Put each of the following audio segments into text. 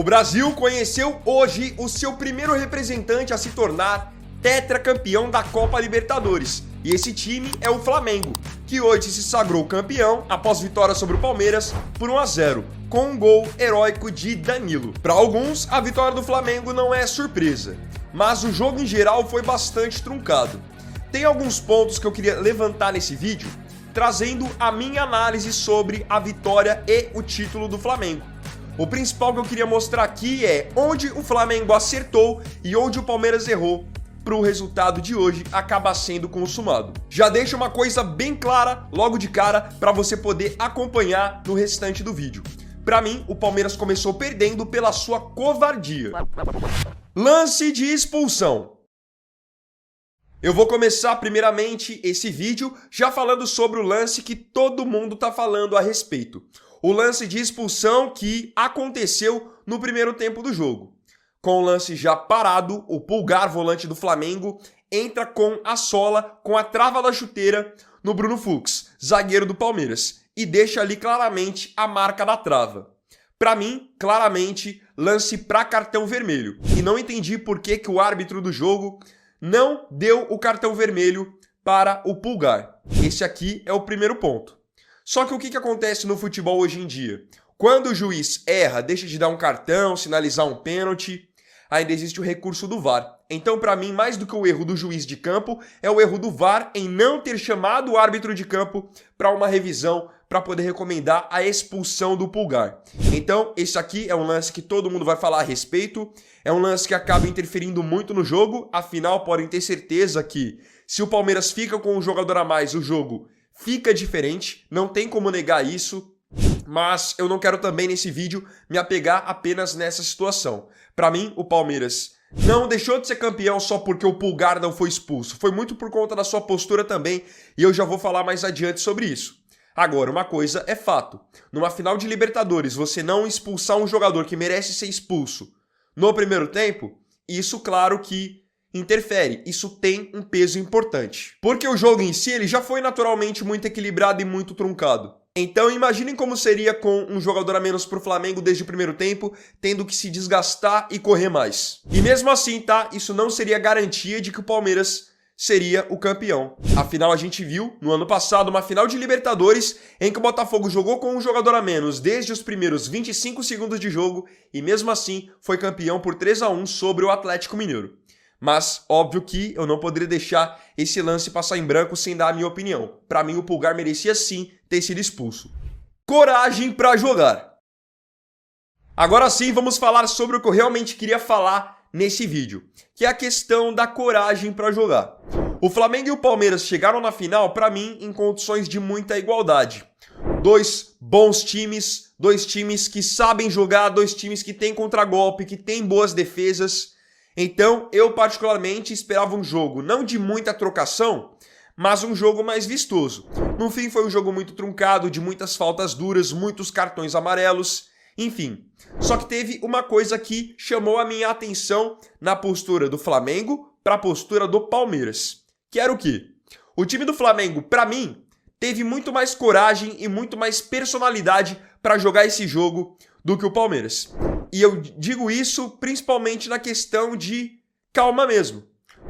O Brasil conheceu hoje o seu primeiro representante a se tornar tetracampeão da Copa Libertadores. E esse time é o Flamengo, que hoje se sagrou campeão após vitória sobre o Palmeiras por 1-0, com um gol heróico de Danilo. Para alguns, a vitória do Flamengo não é surpresa, mas o jogo em geral foi bastante truncado. Tem alguns pontos que eu queria levantar nesse vídeo, trazendo a minha análise sobre a vitória e o título do Flamengo. O principal que eu queria mostrar aqui é onde o Flamengo acertou e onde o Palmeiras errou para o resultado de hoje acabar sendo consumado. Já deixo uma coisa bem clara logo de cara para você poder acompanhar no restante do vídeo. Para mim, o Palmeiras começou perdendo pela sua covardia. Lance de expulsão. Eu vou começar primeiramente esse vídeo já falando sobre o lance que todo mundo tá falando a respeito. O lance de expulsão que aconteceu no primeiro tempo do jogo. Com o lance já parado, o Pulgar, volante do Flamengo, entra com a sola, com a trava da chuteira no Bruno Fux, zagueiro do Palmeiras, e deixa ali claramente a marca da trava. Para mim, claramente, lance para cartão vermelho. E não entendi por que o árbitro do jogo não deu o cartão vermelho para o Pulgar. Esse aqui é o primeiro ponto. Só que o que acontece no futebol hoje em dia? Quando o juiz erra, deixa de dar um cartão, sinalizar um pênalti, ainda existe o recurso do VAR. Então, para mim, mais do que o erro do juiz de campo, é o erro do VAR em não ter chamado o árbitro de campo para uma revisão, para poder recomendar a expulsão do Pulgar. Então, esse aqui é um lance que todo mundo vai falar a respeito, é um lance que acaba interferindo muito no jogo, afinal, podem ter certeza que se o Palmeiras fica com um jogador a mais, o jogo fica diferente, não tem como negar isso, mas eu não quero também nesse vídeo me apegar apenas nessa situação. Para mim, o Palmeiras não deixou de ser campeão só porque o Pulgar não foi expulso, foi muito por conta da sua postura também, e eu já vou falar mais adiante sobre isso. Agora, uma coisa é fato, numa final de Libertadores, você não expulsar um jogador que merece ser expulso no primeiro tempo, isso claro que interfere, isso tem um peso importante. Porque o jogo em si ele já foi naturalmente muito equilibrado e muito truncado. Então imaginem como seria com um jogador a menos para o Flamengo desde o primeiro tempo, tendo que se desgastar e correr mais. E mesmo assim, tá? Isso não seria garantia de que o Palmeiras seria o campeão. Afinal, a gente viu no ano passado uma final de Libertadores em que o Botafogo jogou com um jogador a menos desde os primeiros 25 segundos de jogo e mesmo assim foi campeão por 3-1 sobre o Atlético Mineiro. Mas, óbvio que eu não poderia deixar esse lance passar em branco sem dar a minha opinião. Para mim, o Pulgar merecia sim ter sido expulso. Coragem para jogar. Agora sim, vamos falar sobre o que eu realmente queria falar nesse vídeo, que é a questão da coragem para jogar. O Flamengo e o Palmeiras chegaram na final, para mim, em condições de muita igualdade. Dois bons times, dois times que sabem jogar, dois times que têm contragolpe, que têm boas defesas. Então, eu particularmente esperava um jogo não de muita trocação, mas um jogo mais vistoso. No fim, foi um jogo muito truncado, de muitas faltas duras, muitos cartões amarelos, enfim. Só que teve uma coisa que chamou a minha atenção na postura do Flamengo para a postura do Palmeiras. Que era o quê? O time do Flamengo, para mim, teve muito mais coragem e muito mais personalidade para jogar esse jogo do que o Palmeiras. E eu digo isso principalmente na questão de calma mesmo.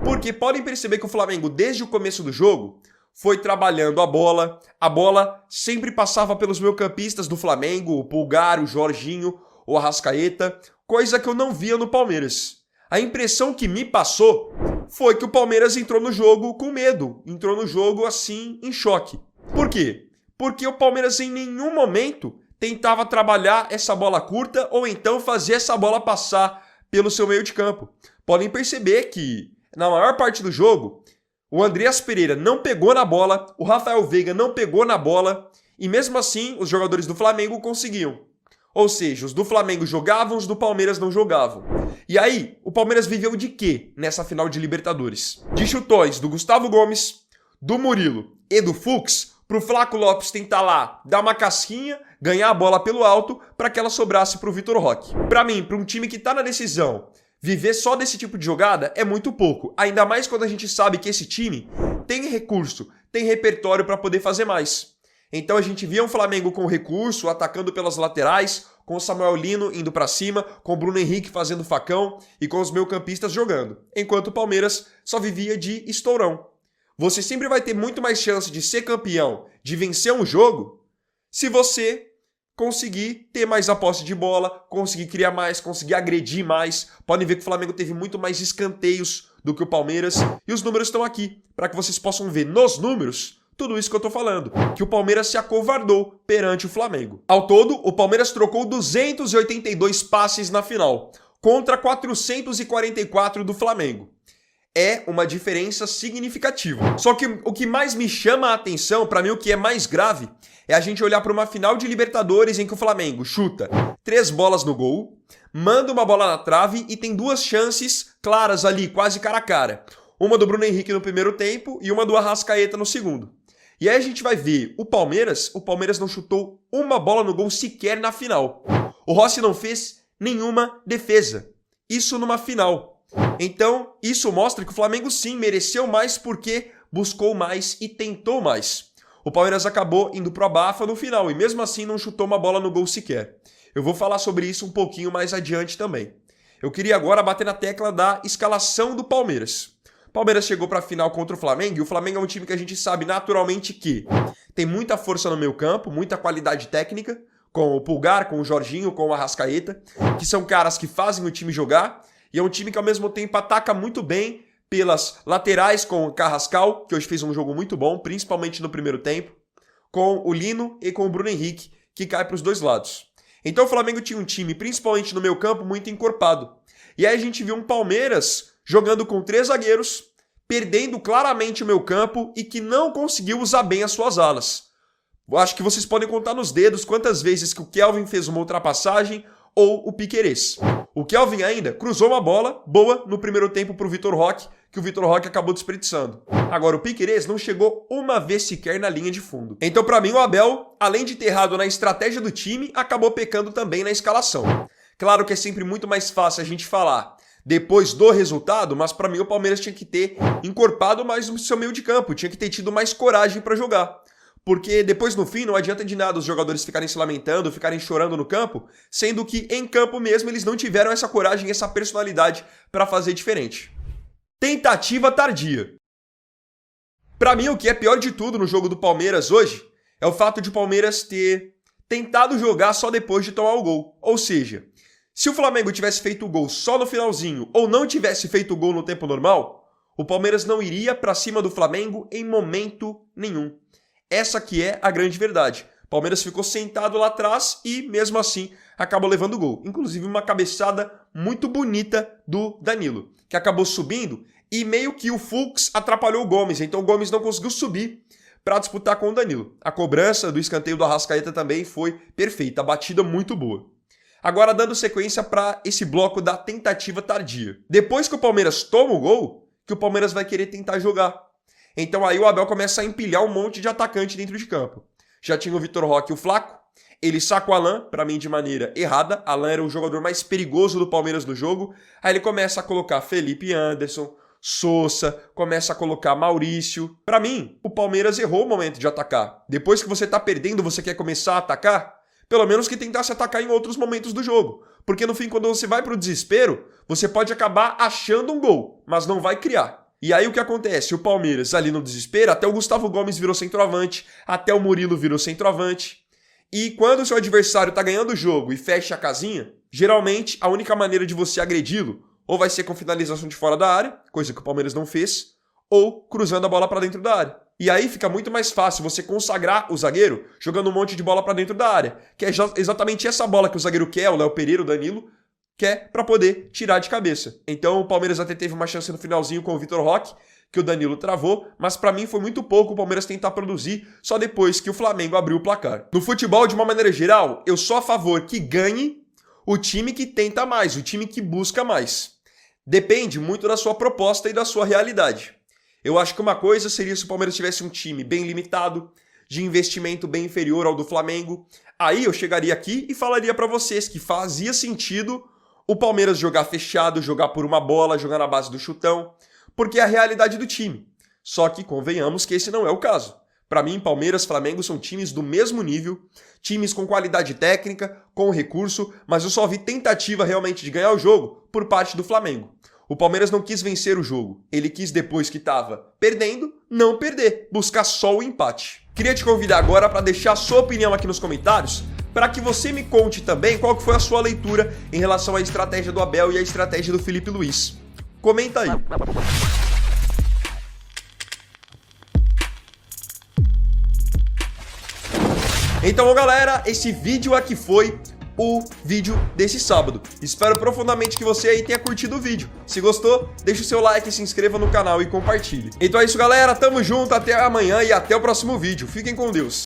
Porque podem perceber que o Flamengo, desde o começo do jogo, foi trabalhando a bola sempre passava pelos meio-campistas do Flamengo, o Pulgar, o Jorginho, o Arrascaeta, coisa que eu não via no Palmeiras. A impressão que me passou foi que o Palmeiras entrou no jogo com medo, entrou no jogo assim, em choque. Por quê? Porque o Palmeiras em nenhum momento tentava trabalhar essa bola curta ou então fazer essa bola passar pelo seu meio de campo. Podem perceber que, na maior parte do jogo, o Andreas Pereira não pegou na bola, o Rafael Veiga não pegou na bola, e mesmo assim os jogadores do Flamengo conseguiam. Ou seja, os do Flamengo jogavam, os do Palmeiras não jogavam. E aí, o Palmeiras viveu de quê nessa final de Libertadores? De chutões do Gustavo Gomes, do Murilo e do Fux, pro Flaco Lopes tentar lá dar uma casquinha, ganhar a bola pelo alto para que ela sobrasse pro Vitor Roque. Para mim, para um time que tá na decisão, viver só desse tipo de jogada é muito pouco. Ainda mais quando a gente sabe que esse time tem recurso, tem repertório para poder fazer mais. Então a gente via um Flamengo com recurso, atacando pelas laterais, com o Samuel Lino indo pra cima, com o Bruno Henrique fazendo facão e com os meio-campistas jogando, enquanto o Palmeiras só vivia de estourão. Você sempre vai ter muito mais chance de ser campeão, de vencer um jogo, se você conseguir ter mais a posse de bola, conseguir criar mais, conseguir agredir mais. Podem ver que o Flamengo teve muito mais escanteios do que o Palmeiras. E os números estão aqui, para que vocês possam ver nos números tudo isso que eu tô falando, que o Palmeiras se acovardou perante o Flamengo. Ao todo, o Palmeiras trocou 282 passes na final, contra 444 do Flamengo. É uma diferença significativa. Só que o que mais me chama a atenção, pra mim o que é mais grave, é a gente olhar para uma final de Libertadores em que o Flamengo chuta 3 bolas no gol, manda uma bola na trave e tem 2 chances claras ali, quase cara a cara. Uma do Bruno Henrique no primeiro tempo e uma do Arrascaeta no segundo. E aí a gente vai ver o Palmeiras não chutou uma bola no gol sequer na final. O Rossi não fez nenhuma defesa. Isso numa final. Então, isso mostra que o Flamengo sim mereceu mais porque buscou mais e tentou mais. O Palmeiras acabou indo pro abafa no final e mesmo assim não chutou uma bola no gol sequer. Eu vou falar sobre isso um pouquinho mais adiante também. Eu queria agora bater na tecla da escalação do Palmeiras. O Palmeiras chegou para a final contra o Flamengo e o Flamengo é um time que a gente sabe naturalmente que tem muita força no meio campo, muita qualidade técnica, com o Pulgar, com o Jorginho, com o Arrascaeta, que são caras que fazem o time jogar, e é um time que ao mesmo tempo ataca muito bem pelas laterais com o Carrascal, que hoje fez um jogo muito bom, principalmente no primeiro tempo, com o Lino e com o Bruno Henrique, que cai para os dois lados. Então o Flamengo tinha um time, principalmente no meio campo, muito encorpado. E aí a gente viu um Palmeiras jogando com 3 zagueiros, perdendo claramente o meio campo e que não conseguiu usar bem as suas alas. Eu acho que vocês podem contar nos dedos quantas vezes que o Kelvin fez uma ultrapassagem ou o Piquerez. O Kelvin ainda cruzou uma bola boa no primeiro tempo para o Vitor Roque, que o Vitor Roque acabou desperdiçando. Agora, o Piquerez não chegou uma vez sequer na linha de fundo. Então, para mim, o Abel, além de ter errado na estratégia do time, acabou pecando também na escalação. Claro que é sempre muito mais fácil a gente falar depois do resultado, mas para mim o Palmeiras tinha que ter encorpado mais no seu meio de campo, tinha que ter tido mais coragem para jogar. Porque depois no fim não adianta de nada os jogadores ficarem se lamentando, ficarem chorando no campo, sendo que em campo mesmo eles não tiveram essa coragem, essa personalidade para fazer diferente. Tentativa tardia. Para mim o que é pior de tudo no jogo do Palmeiras hoje é o fato de o Palmeiras ter tentado jogar só depois de tomar o gol. Ou seja, se o Flamengo tivesse feito o gol só no finalzinho ou não tivesse feito o gol no tempo normal, o Palmeiras não iria para cima do Flamengo em momento nenhum. Essa que é a grande verdade. O Palmeiras ficou sentado lá atrás e, mesmo assim, acabou levando o gol. Inclusive uma cabeçada muito bonita do Danilo, que acabou subindo e meio que o Fux atrapalhou o Gomes. Então o Gomes não conseguiu subir para disputar com o Danilo. A cobrança do escanteio do Arrascaeta também foi perfeita, a batida muito boa. Agora dando sequência para esse bloco da tentativa tardia. Depois que o Palmeiras toma o gol, que o Palmeiras vai querer tentar jogar. Então aí o Abel começa a empilhar um monte de atacante dentro de campo. Já tinha o Vitor Roque e o Flaco. Ele saca o Alan, para mim de maneira errada. Alan era o jogador mais perigoso do Palmeiras no jogo. Aí ele começa a colocar Felipe Anderson, Sousa, começa a colocar Maurício. Para mim, o Palmeiras errou o momento de atacar. Depois que você tá perdendo, você quer começar a atacar? Pelo menos que tentasse atacar em outros momentos do jogo. Porque no fim, quando você vai pro desespero, você pode acabar achando um gol, mas não vai criar. E aí o que acontece? O Palmeiras ali no desespero, até o Gustavo Gomes virou centroavante, até o Murilo virou centroavante. E quando o seu adversário tá ganhando o jogo e fecha a casinha, geralmente a única maneira de você agredi-lo ou vai ser com finalização de fora da área, coisa que o Palmeiras não fez, ou cruzando a bola para dentro da área. E aí fica muito mais fácil você consagrar o zagueiro jogando um monte de bola para dentro da área, que é exatamente essa bola que o zagueiro quer, o Léo Pereira, o Danilo, quer para poder tirar de cabeça. Então o Palmeiras até teve uma chance no finalzinho com o Vitor Roque, que o Danilo travou, mas para mim foi muito pouco o Palmeiras tentar produzir só depois que o Flamengo abriu o placar. No futebol, de uma maneira geral, eu sou a favor que ganhe o time que tenta mais, o time que busca mais. Depende muito da sua proposta e da sua realidade. Eu acho que uma coisa seria se o Palmeiras tivesse um time bem limitado, de investimento bem inferior ao do Flamengo. Aí eu chegaria aqui e falaria para vocês que fazia sentido o Palmeiras jogar fechado, jogar por uma bola, jogar na base do chutão, porque é a realidade do time. Só que convenhamos que esse não é o caso. Para mim, Palmeiras e Flamengo são times do mesmo nível, times com qualidade técnica, com recurso, mas eu só vi tentativa realmente de ganhar o jogo por parte do Flamengo. O Palmeiras não quis vencer o jogo, ele quis, depois que estava perdendo, não perder, buscar só o empate. Queria te convidar agora para deixar a sua opinião aqui nos comentários, para que você me conte também qual que foi a sua leitura em relação à estratégia do Abel e à estratégia do Felipe Luiz. Comenta aí. Então, galera, esse vídeo aqui foi o vídeo desse sábado. Espero profundamente que você aí tenha curtido o vídeo. Se gostou, deixa o seu like, se inscreva no canal e compartilhe. Então é isso, galera. Tamo junto, até amanhã e até o próximo vídeo. Fiquem com Deus.